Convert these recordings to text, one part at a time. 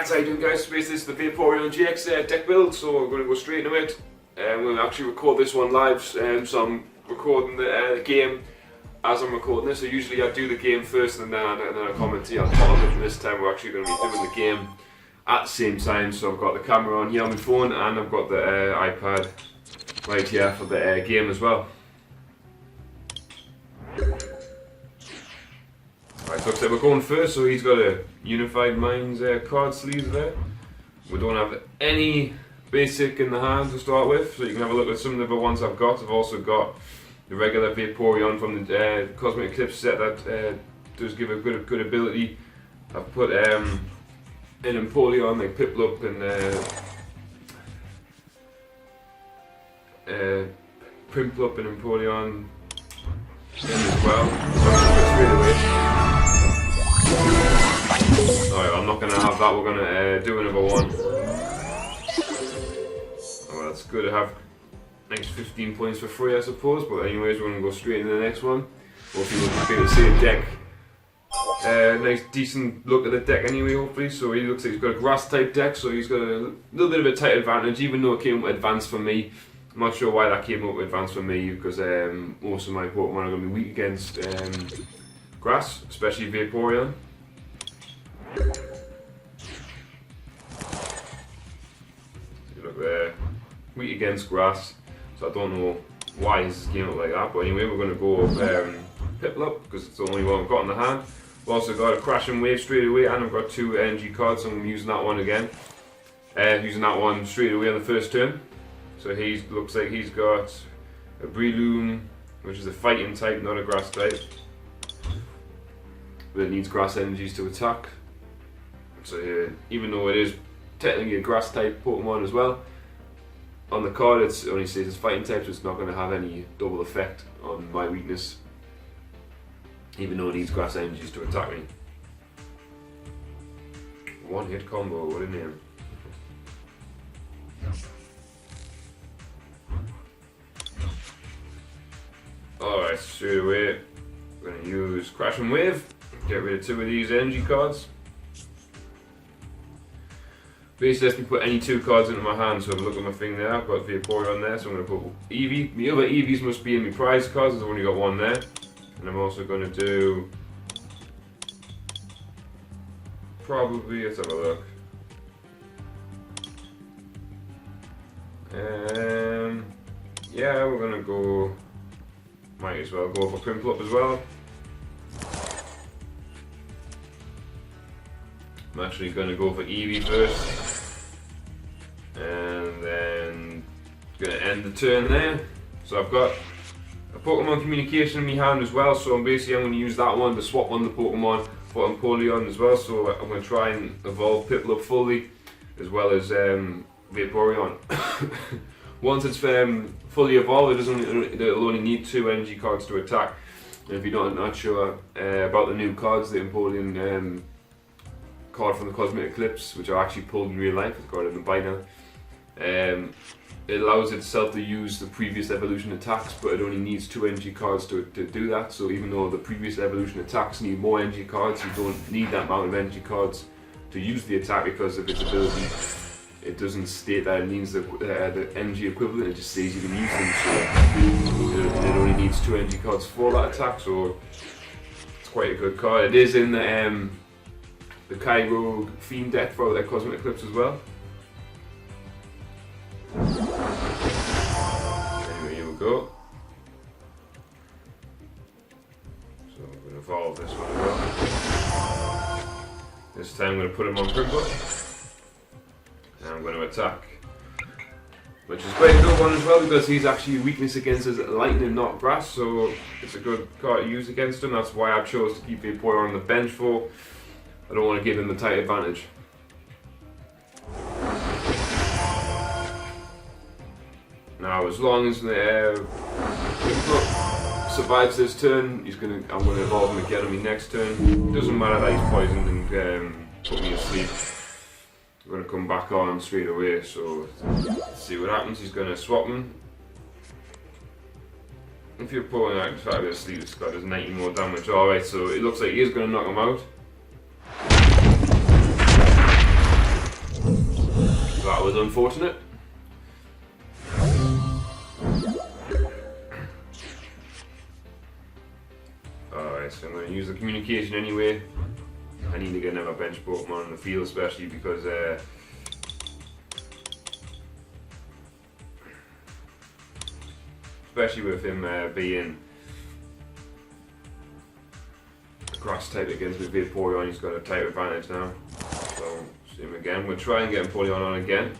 Alright, how you doing guys? This is the Vaporeon GX Deck build, so we're going to go straight into it. We'll actually record this one live, so I'm recording the game as I'm recording this. So usually I do the game first and then I commentate on top of it. This time we're actually going to be doing the game at the same time. So I've got the camera on here on my phone and I've got the iPad right here for the game as well. Right, so we're going first, so he's got a Unified Minds card sleeve there. We don't have any basic in the hand to start with, so you can have a look at some of the other ones I've got. I've also got the regular Vaporeon from the Cosmic Eclipse set that does give a good ability. I've put an Empoleon like Piplup and Primplup and Empoleon in as well. Straight away. Alright, I'm not going to have that, we're going to do another one. Oh, that's good to have next 15 points for free, I suppose, but anyways, we're going to go straight into the next one. Hopefully we'll be able to see the deck. Nice decent look at the deck anyway, hopefully. So he looks like he's got a grass type deck, so he's got a little bit of a tight advantage, even though it came with advanced for me. I'm not sure why that came up with advanced for me, because most of my Pokemon are going to be weak against grass, especially Vaporeon. Look there, weak against grass, so I don't know why this came up like that, but anyway we're going to go Piplup because it's the only one I've got in the hand. We've also got a Crashing Wave straight away, and I've got two energy cards, so I'm using that one again. Using that one straight away on the first turn. So he looks like he's got a Breloom, which is a fighting type, not a grass type. But it needs grass energies to attack. So even though it is technically a grass type Pokemon as well, on the card it only says it's fighting type, so it's not going to have any double effect on my weakness, even though it needs grass energies to attack me. One hit combo, what a name. Alright, straight away we're going to use Crashing Wave, get rid of two of these energy cards. Basically lets me put any two cards into my hand, so have a look at my thing there, I've got Vaporeon there, so I'm going to put Eevee. The other Eevees must be in my prize cards, I've only got one there. And I'm also going to do, probably, let's have a look. Yeah, we're going to go, might as well go for Primplup as well. I'm actually going to go for Eevee first, and then going to end the turn there. So I've got a Pokemon Communication in my hand as well, so I'm going to use that one to swap on the Pokemon for Empoleon as well. So I'm going to try and evolve Piplup fully, as well as Vaporeon. Once it's fully evolved, it'll only need two energy cards to attack. And if you're not sure about the new cards, the Empoleon card from the Cosmic Eclipse, which I actually pulled in real life, it's got it in the buy now. It allows itself to use the previous evolution attacks, but it only needs two energy cards to do that. So even though the previous evolution attacks need more energy cards, you don't need that amount of energy cards to use the attack because of its ability. It doesn't state that it needs the energy equivalent, it just says you can use them. So it only needs two energy cards for that attack, so it's quite a good card. It is in the Cairo Fiend deck for the Cosmic Eclipse as well. Anyway, here we go. So I'm going to evolve this one as well. This time I'm going to put him on Primplup. And I'm going to attack. Which is quite a good one as well, because he's actually weakness against is lightning, not grass, so it's a good card to use against him. That's why I chose to keep Vaporeon on the bench for. I don't want to give him the tight advantage. Now, as long as the survives this turn, I'm going to evolve him again on my next turn. It doesn't matter that he's poisoned and put me asleep. I'm going to come back on straight away. So let's see what happens. He's going to swap him. If you're pulling out the fact that asleep, it's got his 90 more damage. Alright, so it looks like he is going to knock him out. That was unfortunate. Alright, so I'm going to use the communication anyway. I need to get another bench Pokemon on the field, especially because especially with him being grass type against with Vaporeon, he's got a type advantage now. So see him again. We'll try and get Vaporeon on again.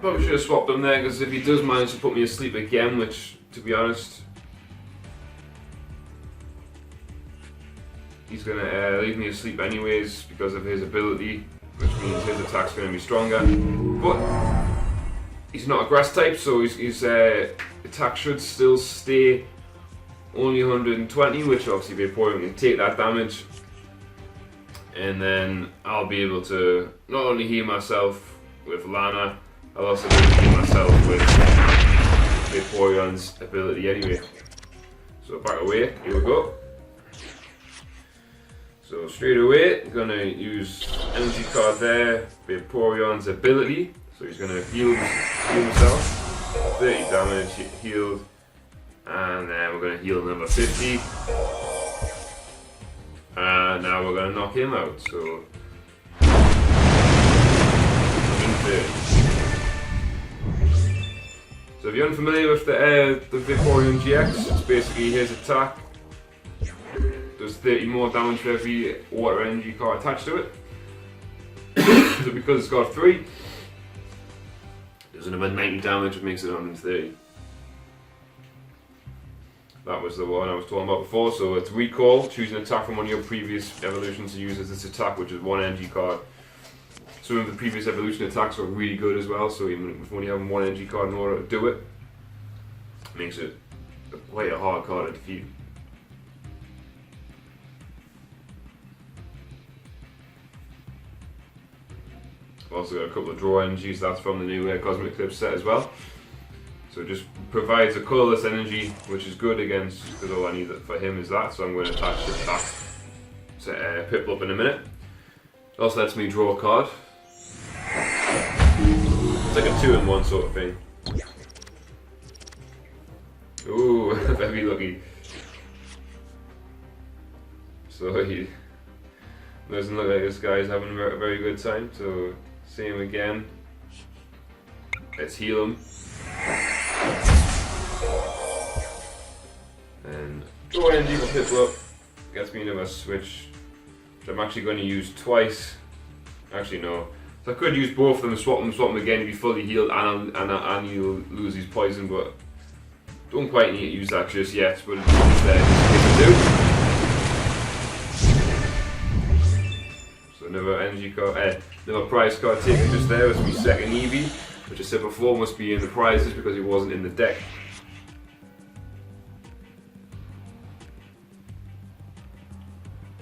Probably should have swapped him there, because if he does manage to put me asleep again, which, to be honest, he's going to leave me asleep anyways because of his ability, which means his attack's going to be stronger. But he's not a grass type, so his attack should still stay only 120, which obviously Vaporeon can take that damage. And then I'll be able to not only heal myself with Lana, I'll also be able to heal myself with Vaporeon's ability anyway. So back away, here we go. So straight away, I'm going to use energy card there, Vaporeon's ability. So he's going to heal himself, 30 damage, healed, and then we're going to heal another 50. And now we're going to knock him out, so 130. So if you're unfamiliar with the Vaporeon GX, it's basically his attack does 30 more damage for every water energy card attached to it. So because it's got 3, there's another 90 damage, which makes it 130. That was the one I was talking about before. So it's recall, choose an attack from one of your previous evolutions to use as this attack, which is 1 energy card. Some of the previous evolution attacks are really good as well, so even if only having 1 energy card in order to do it, makes it quite a hard card to defeat. I've also got a couple of draw energies, that's from the new Cosmic Eclipse set as well. So it just provides a colourless energy, which is good against, because all I need for him is that, so I'm going to attach it back to Piplup in a minute. It also lets me draw a card. It's like a 2-in-1 sort of thing. Ooh, very lucky. So he doesn't look like this guy's having a very good time, so see him again. Let's heal him. And draw energy for Piplup. Gets me another switch, which I'm actually going to use twice. Actually no. So I could use both of them and swap them again to be fully healed, and you'll lose his poison, but don't quite need to use that just yet, but it's there in case I do. So another energy card, another prize card taken just there. It's my second Eevee, which I said before must be in the prizes because it wasn't in the deck.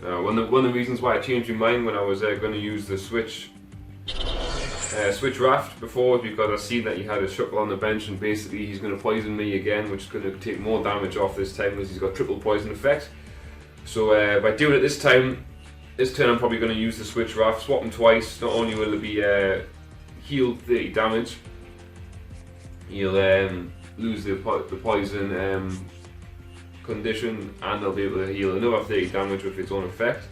One of the reasons why I changed my mind when I was going to use the Switch Raft before was because I seen that he had a Shuckle on the bench, and basically he's going to poison me again, which is going to take more damage off this time because he's got triple poison effect. So by doing it this turn I'm probably going to use the Switch Raft, swap him twice. Not only will it be healed 30 damage, he'll lose the poison condition, and they'll be able to heal another 30 damage with its own effect.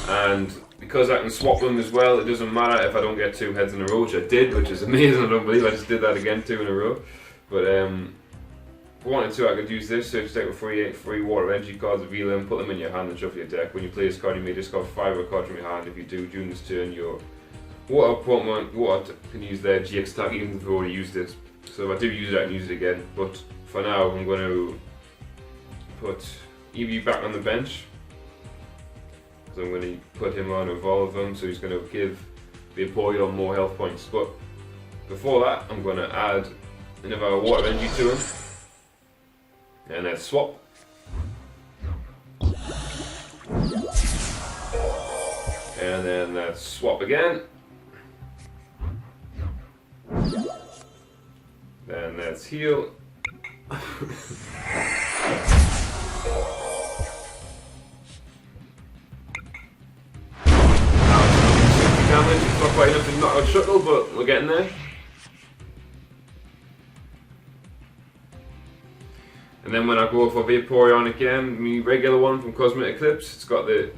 And because I can swap them as well, it doesn't matter if I don't get 2 heads in a row, which I did, which is amazing. I don't believe I just did that again, 2 in a row. But if I wanted to, I could use this search deck with 3 water energy cards, reveal them, put them in your hand and shuffle your deck. When you play this card, you may discard 5 of a card from your hand. If you do, during this turn, your water Pokemon can use their GX attack, even if you've already used it. So if I do use it, I can use it again. But for now, I'm going to put Eevee back on the bench. So I'm going to put him on Evolve him, so he's going to give Vaporeon more health points. But before that, I'm going to add another water energy to him. And let's swap. And then let's swap again. Then let's heal. Damage. It's not quite enough to knock out Shuttle, but we're getting there. And then when I go for Vaporeon again, my regular one from Cosmic Eclipse, it's got the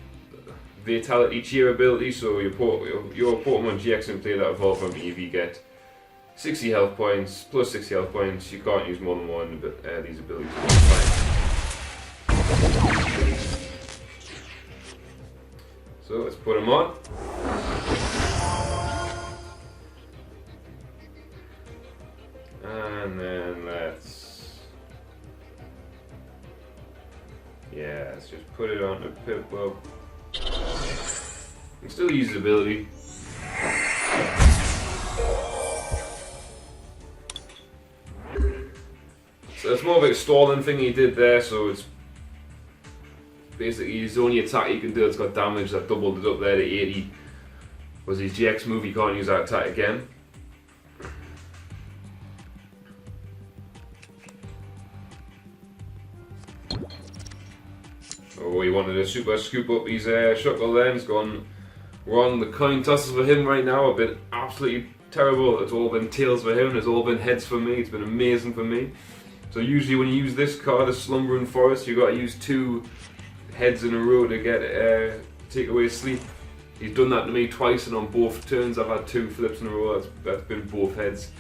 Vitality Cheer ability, so your Pokemon GX in play that evolve from EV get 60 health points, plus 60 health points. You can't use more than one, but these abilities are fine. So let's put them on. And then let's just put it on the Piplup. You can still use his ability. So it's more of a stalling thing he did there, so it's basically his only attack he can do that's got damage. That doubled it up there to 80. Was his GX move, he can't use that attack again. Oh, he wanted to super scoop up his Shuckle then. He's gone wrong. The coin tosses for him right now have been absolutely terrible. It's all been tails for him, it's all been heads for me. It's been amazing for me. So usually when you use this card, the Slumbering Forest, you got to use 2 heads in a row to get take away sleep. He's done that to me twice, and on both turns I've had 2 flips in a row. That's been both heads.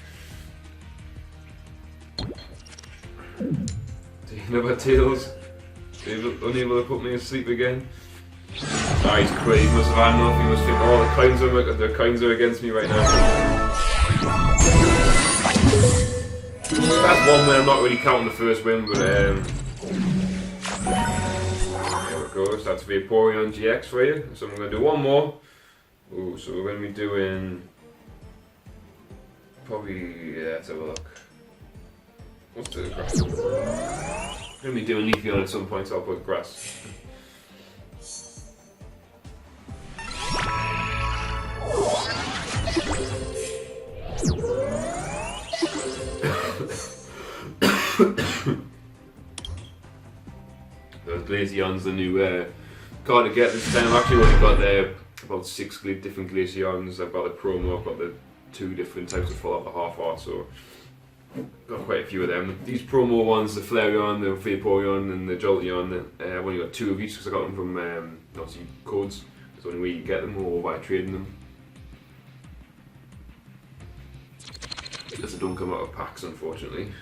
Another tails. Unable to put me asleep again. Ah, he's quit. He must have had enough. He must think, oh, the coins are against me right now. That's one win. I'm not really counting the first win, but there we go. So that's Vaporeon GX for you. So I'm going to do one more. Ooh, so we're going to be doing probably, let's have a look. Let's do the grass. I'm going to be doing Leafeon at some point, so I'll put grass. Those Glaceon's the new card to get this time. I've actually only got about 6 different Glaceons. I've got the promo, I've got the 2 different types of full out the half art, so got quite a few of them. These promo ones, the Flareon, the Vaporeon and the Jolteon, I've only got 2 of each because I got them from obviously codes. It's the only way you get them, or by trading them. Because they don't come out of packs, unfortunately.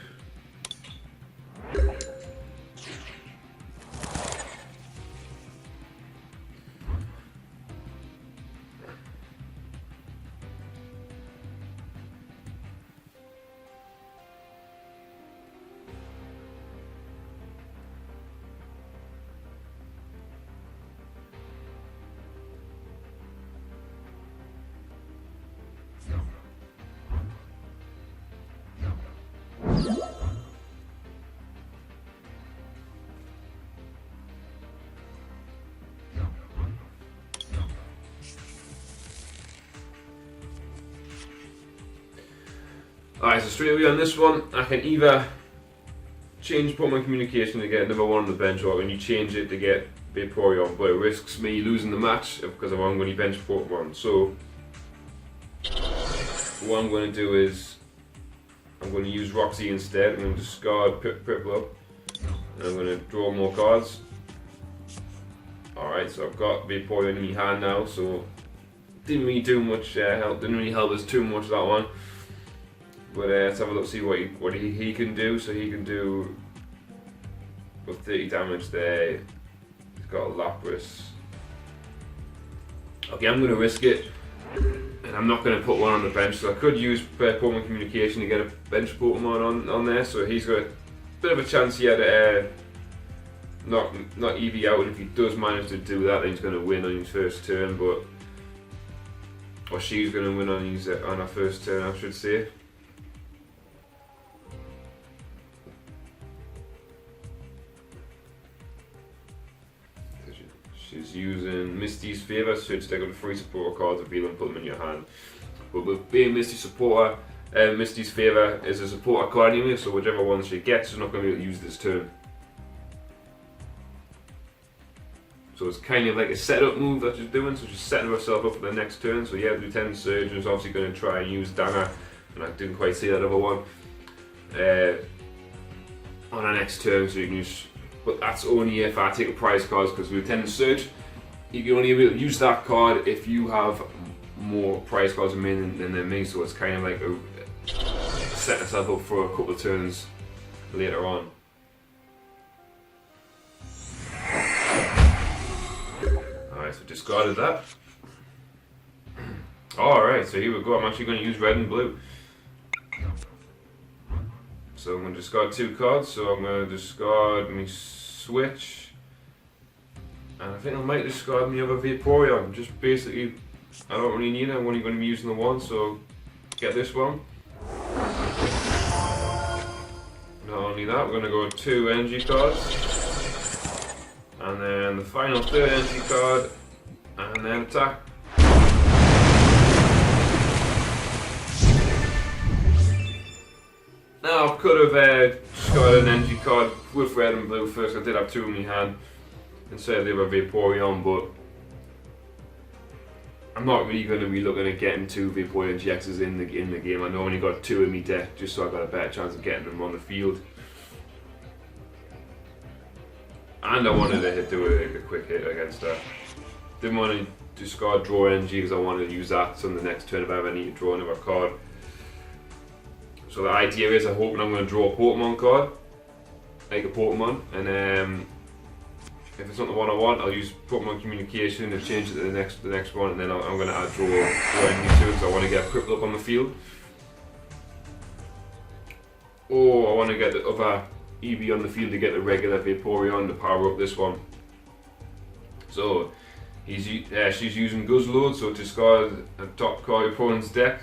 Alright, so straight away on this one, I can either change Pokemon Communication to get another one on the bench, or when you change it to get Vaporeon, but it risks me losing the match because I'm going to bench Pokemon. So what I'm going to do is I'm going to use Roxy instead. I'm going to discard Piplup, and I'm going to draw more cards. Alright, so I've got Vaporeon in my hand now, so didn't really do much help, didn't really help us too much that one. But let's have a look, see what he can do. So he can do with 30 damage there. He's got a Lapras. Okay, I'm going to risk it, and I'm not going to put one on the bench. So I could use Pokemon Communication to get a bench Pokemon on there. So he's got a bit of a chance here to not EV out. And if he does manage to do that, then he's going to win on his first turn. Or she's going to win on her first turn, I should say. is using Misty's Favour. Search deck of the free supporter cards, reveal and put them in your hand. But with being Misty supporter, Misty's Favour is a supporter card anyway, so whichever one she gets, she's not going to be able to use this turn. So it's kind of like a setup move that she's doing, so she's setting herself up for the next turn. So yeah, Lieutenant Surgeon is obviously going to try and use Dana, and I didn't quite see that other one, on our next turn, so you can use, but that's only if I take a prize card, because Lieutenant Surge, you can only be able to use that card if you have more prize cards remaining than me, so it's kind of like set yourself up for a couple of turns later on. Alright, so discarded that. Alright, so here we go. I'm actually going to use red and blue. So I'm going to discard 2 cards. So I'm going to discard my switch. And I think I might discard my other Vaporeon. Just basically, I don't really need it. I'm only going to be using the one, so get this one. Not only that, we're going to go 2 energy cards. And then the final 3rd energy card, and then attack. Now I could have just got an energy card with red and blue first. I did have 2 in my hand instead of the other Vaporeon, but I'm not really going to be looking at getting 2 Vaporeon GXs in the game. I know I only got 2 in my deck, just so I got a better chance of getting them on the field. And I wanted to do a quick hit against her. Didn't want to discard draw energy because I wanted to use that on the next turn if I ever need to draw another card. So the idea is I'm hoping I'm going to draw a Pokemon card, like a Pokemon, and if it's not the one I want, I'll use Pokemon Communication and change it to the next one, and then I'm going to add draw energy to it because I want to get crippled up on the field. Or I want to get the other EV on the field to get the regular Vaporeon to power up this one. So she's using Guzzlord, so discard a top card of your opponent's deck.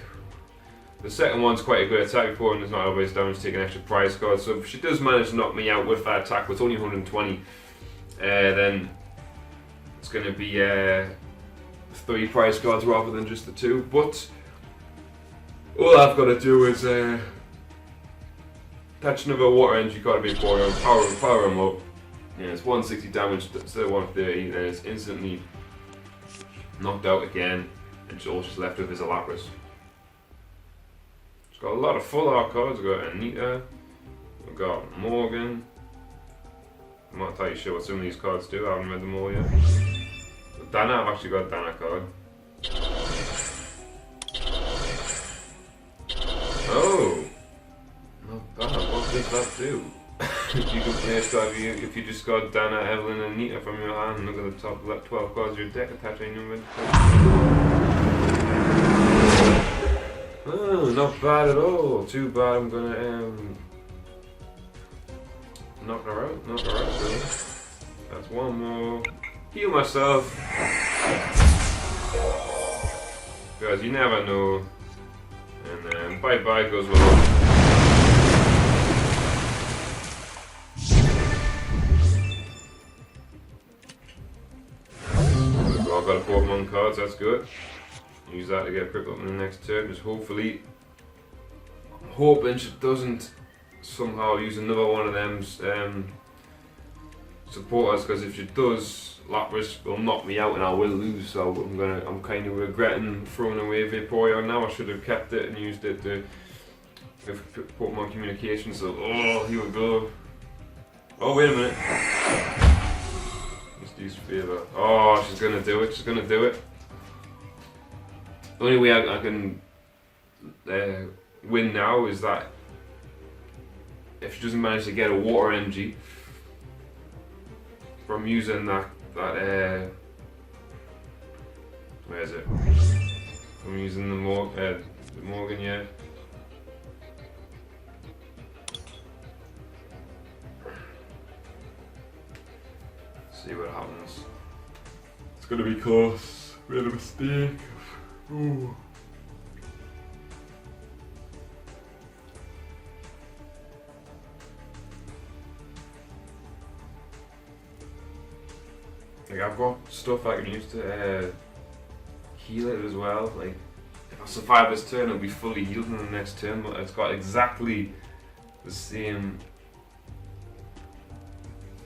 The second one's quite a good attack. Opponent is not always damage, take an extra prize card. So if she does manage to knock me out with that attack, with only 120, then it's going to be 3 prize cards rather than just the 2. But all I've got to do is attach another water energy card to Vaporeon, power him up. Yeah, it's 160 damage instead of 130, and it's instantly knocked out again, and all she's left with is a Lapras. It's got a lot of full art cards. We've got Anita, we've got Morgan. I'm not entirely sure what some of these cards do, I haven't read them all yet. But Dana, I've actually got a Dana card. Oh! Not bad, what does that do? You can play a card if you discard Dana, Evelyn and Nita from your hand and look at the top left 12 cards of your deck, attach any number. Oh, not bad at all. Too bad I'm gonna knock her out, really. That's one more. Heal myself. Because you never know. And then bye bye goes well. I've got a Pokemon cards, that's good. Use that to get crippled in the next turn. Just hopefully, I'm hoping she doesn't somehow use another one of them supporters, because if she does, Lapras will knock me out and I will lose. So I'm kind of regretting throwing away Vaporeon now. I should have kept it and used it to with Pokemon Communication. So here we go. Oh wait a minute. Use Favour. Oh, she's gonna do it. She's gonna do it. The only way I can win now is that if she doesn't manage to get a water energy from using that where is it? From using the Morgan, yeah. See what happens. It's gonna be close. We had a mistake. Ooh. I Like I've got stuff I can use to heal it as well. Like if I survive this turn, it'll be fully healed in the next turn. But it's got exactly the same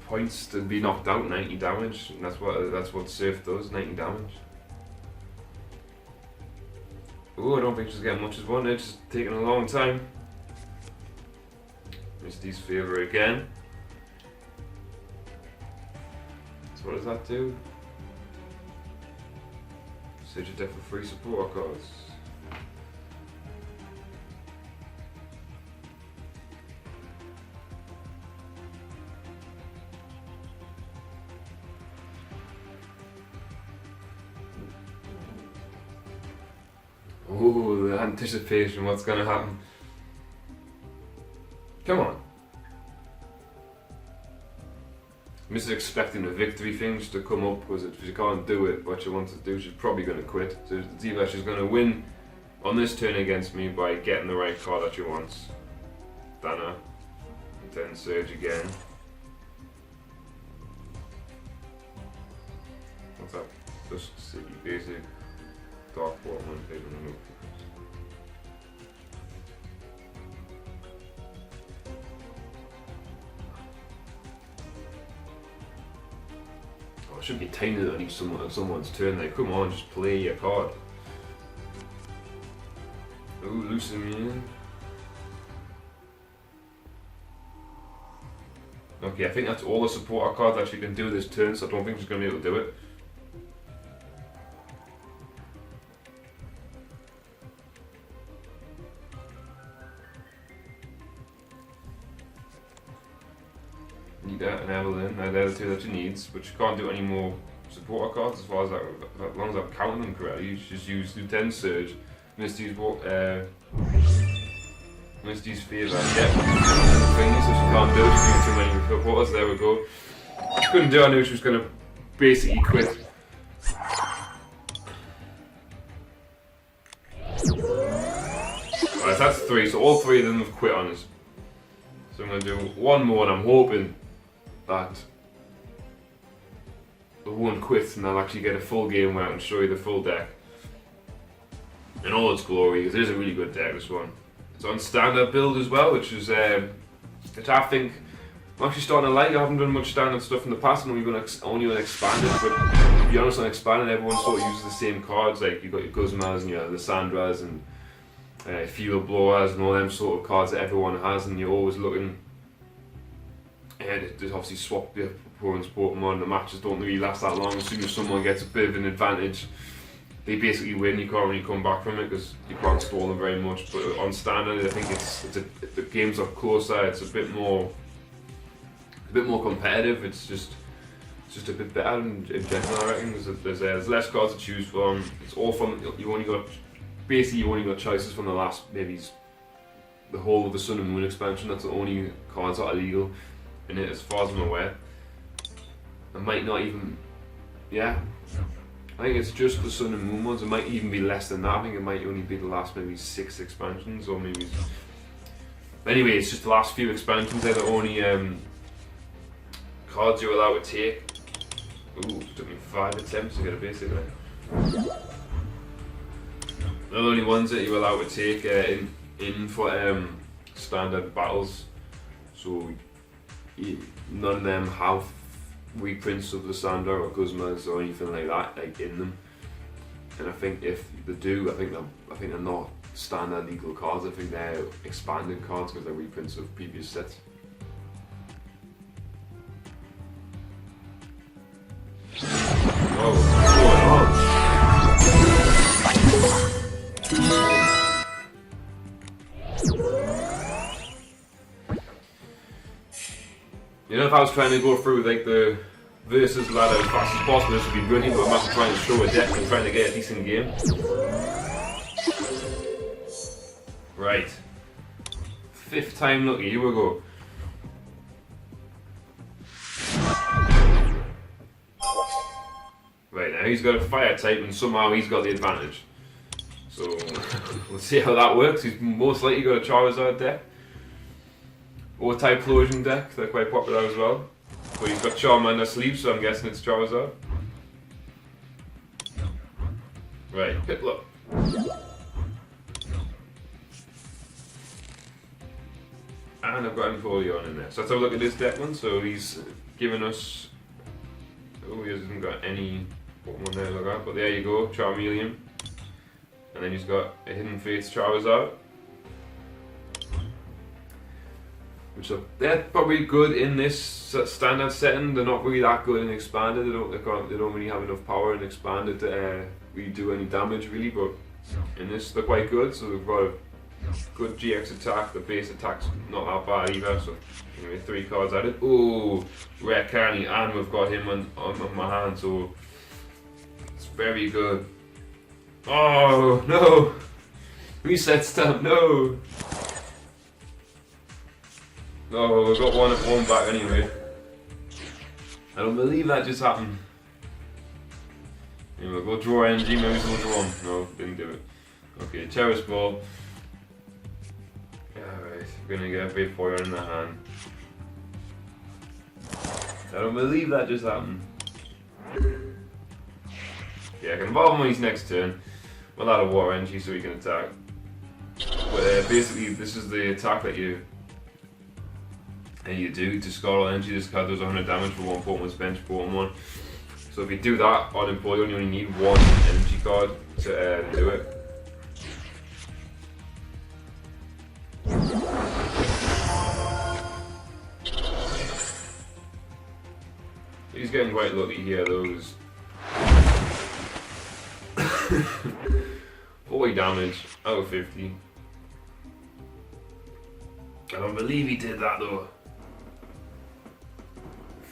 points to be knocked out, 90 damage, and that's what Surf does, 90 damage. Oh, I don't think she's getting much as one. It's taking a long time. Misty's favor again. So what does that do? Search a deck for free support cards. Oh, the anticipation, what's gonna happen? Come on. Mrs. expecting the victory things to come up because if she can't do it, what she wants to do, she's probably going to quit. So it's either she's going to win on this turn against me by getting the right card that she wants. Dana. And then Surge again. What's that? Just City, basic. Dark Water, one paper, no. It shouldn't be tiny on each someone's turn. Like, come on, just play your card. Ooh, loosen me in. Okay, I think that's all the supporter cards that she can do this turn, so I don't think she's going to be able to do it. Need that and Evelyn, now they're the two that she needs, but she can't do any more supporter cards as far as that, as long as I'm counting them correctly. You should just use Lieutenant Surge, Misty's Favour, yeah, things, so she can't do it, she's doing too many supporters, there we go. She couldn't do it, I knew she was going to basically quit. Alright, that's 3, so all 3 of them have quit on us. So I'm going to do one more and I'm hoping that the one quits and I'll actually get a full game where I can show you the full deck in all its glory, because it is a really good deck, this one. It's on standard build as well, which is which I think I'm actually starting to like. I haven't done much standard stuff in the past, and we've only on expanded, but to be honest, on expanded everyone sort of uses the same cards. Like you've got your Guzmas and your Lissandras and Fuel Blowers and all them sort of cards that everyone has, and you're always looking to obviously swap your opponent's Pokemon. The matches don't really last that long. As soon as someone gets a bit of an advantage, they basically win. You can't really come back from it because you can't stall them very much. But on standard, I think the games are closer. It's a bit more competitive. It's just a bit better in general, I reckon. There's less cards to choose from. It's all from you only got choices from the last maybe the whole of the Sun and Moon expansion. That's the only cards that are legal in it, as far as I'm aware. It might not even, yeah. I think it's just the Sun and Moon ones. It might even be less than that. I think it might only be the last maybe 6 expansions, or maybe. Anyway, it's just the last few expansions. They're the only cards you're allowed to take. Ooh, it took me 5 attempts to get a basic there. They're the only ones that you're allowed to take in for standard battles. So none of them have reprints of Lysandra or Guzmas or anything like that in them. And I think if they do, I think they're not standard legal cards. I think they're expanded cards because they're reprints of previous sets. Whoa, what's going on? You know, if I was trying to go through like the versus ladder as fast as possible, this would be brilliant, but I'm actually trying to show a deck and trying to get a decent game. Right. 5th time lucky, here we go. Right, now he's got a fire type and somehow he's got the advantage. So, we'll see how that works. He's most likely got a Charizard deck. Or Typhlosion deck, they're quite popular as well. But he's got Charmander sleeve, so I'm guessing it's Charizard. Right, Piplup. And I've got Vaporeon in there. So let's have a look at this deck one. So he's given us. Oh, he hasn't got any Pokemon there to look at, but there you go, Charmeleon. And then he's got a Hidden Fates Charizard. Which are, they're probably good in this standard setting. They're not really that good in expanded. They don't really have enough power in expanded to really do any damage really. But in this, they're quite good. So they've got a good GX attack. The base attack's not that bad either. So anyway, 3 cards added. Oh, rare Carney, and we've got him on my hand. So it's very good. Oh no! Reset stamp, no! Oh, we've got one back anyway. I don't believe that just happened. Anyway, we'll draw energy, maybe we'll draw one. No, didn't do it. Okay, Cherish Ball. Alright, we're gonna get a Vaporeon in the hand. I don't believe that just happened. Yeah, I can evolve him on his next turn. We'll add a water energy so he can attack. But basically, this is the attack that you do. Discard all energy. This card does 100 damage for one Pokemon's bench Pokemon. So if you do that on Empoleon, you only need 1 energy card to do it. He's getting quite lucky here, though. 40 damage out of 50. I don't believe he did that though.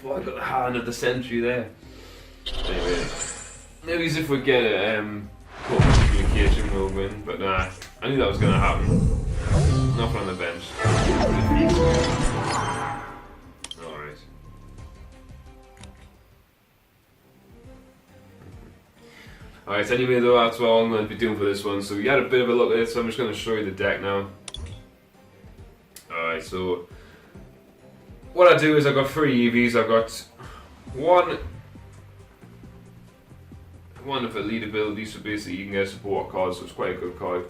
I got the hand of the century there. Anyway, maybe if we get it, communication we'll win, but nah, I knew that was going to happen. Nothing on the bench. Alright. Alright, anyway though, that's all I'm going to be doing for this one. So we had a bit of a look at it, so I'm just going to show you the deck now. Alright, so what I do is I've got 3 EVs. I've got one of elite abilities, so basically you can get a support card, so it's quite a good card.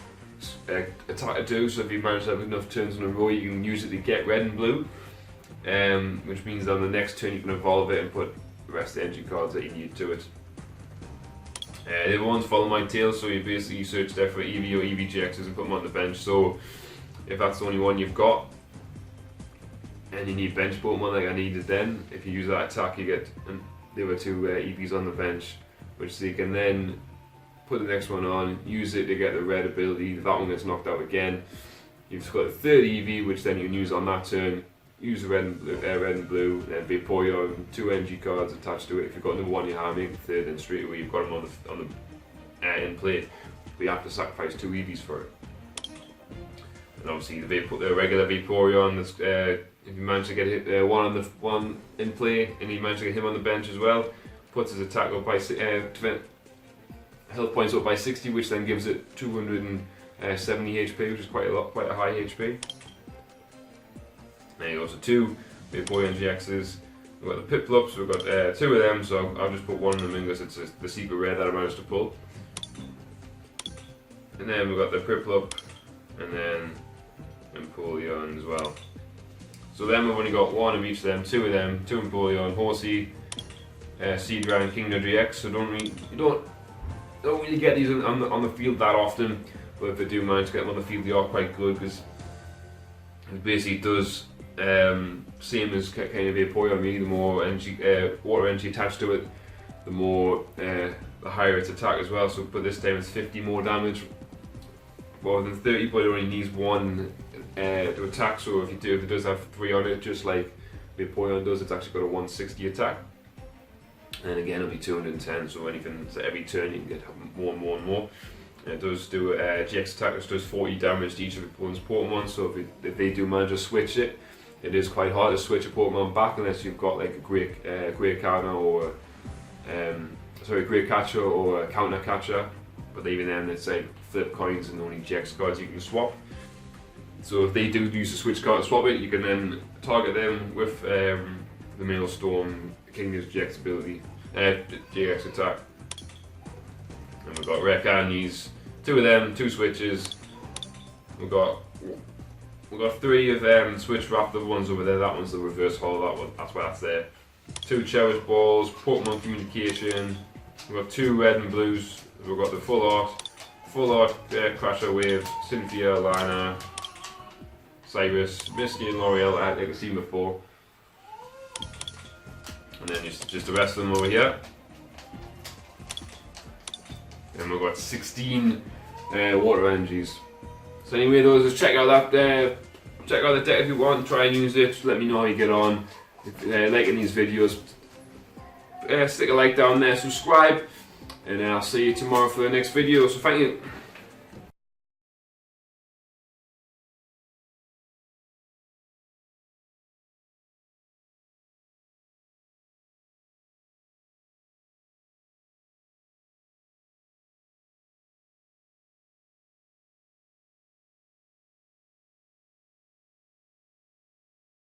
Attack to do, so if you manage to have enough turns in a row, you can use it to get red and blue, which means on the next turn you can evolve it and put the rest of the energy cards that you need to it. The other ones follow my tail, so you basically search there for EV or EVGXs and put them on the bench. So if that's the only one you've got, and you need bench Pokemon like I needed then, if you use that attack you get the other 2 EVs on the bench, which so you can then put the next one on, use it to get the red ability. If that one gets knocked out again, you've got a 3rd EV which then you can use on that turn, use the red and blue, then Vaporeon, 2 energy cards attached to it. If you've got number 1 in your hand, make the 3rd, and straight away you've got them on the in play. But you have to sacrifice 2 EVs for it. And obviously the regular Vaporeon, that's, if you manage to get one in play and you manage to get him on the bench as well, puts his attack up by health points up by 60, which then gives it 270 HP, which is quite a high HP. There you go, so 2 Vaporeon GXs. We've got the Piplups, we've got 2 of them, so I'll just put one of them in because it's the secret rare that I managed to pull. And then we've got the Piplup, and then Empoleon as well. So then we've only got 1 of each of them, 2 of them, 2 Empoleon, Horsey, Seadra and Kingdom GX, so you don't really get these on the field that often, but if they do manage to get them on the field they are quite good, because it basically does same as kind of Vaporeon really. The more energy, water energy attached to it, the higher its attack as well. So but this time it's 50 more damage rather than 30, but it only needs 1 to attack. So if it does have 3 on it, just like Vaporeon does, it's actually got a 160 attack. And again, it'll be 210. So every turn you can get more and more and more. And it does do GX attack, which does 40 damage to each of opponent's Pokemon. So if they do manage to switch it, it is quite hard to switch a Pokemon back unless you've got like a great Catcher or Great Catcher or a Counter Catcher. But even then, it's like flip coins and only GX cards you can swap. So if they do use a switch card to swap it, you can then target them with the Maelstrom, Kingdom's GX ability, GX attack. And we've got rare candies, 2 of them, 2 switches. We've got 3 of them switch wrap, the ones over there, that one's the reverse holo, that's why that's there. 2 cherish balls, Pokemon communication. We've got 2 red and blues. We've got the full art Crasher Wave, Cynthia, Lana, Cyrus, Misty and L'Oreal, like I've seen before. And then just the rest of them over here. And we've got 16 water energies. So anyway, those, just check out that check out the deck if you want, try and use it, just let me know how you get on. If liking these videos, stick a like down there, subscribe, and I'll see you tomorrow for the next video. So thank you.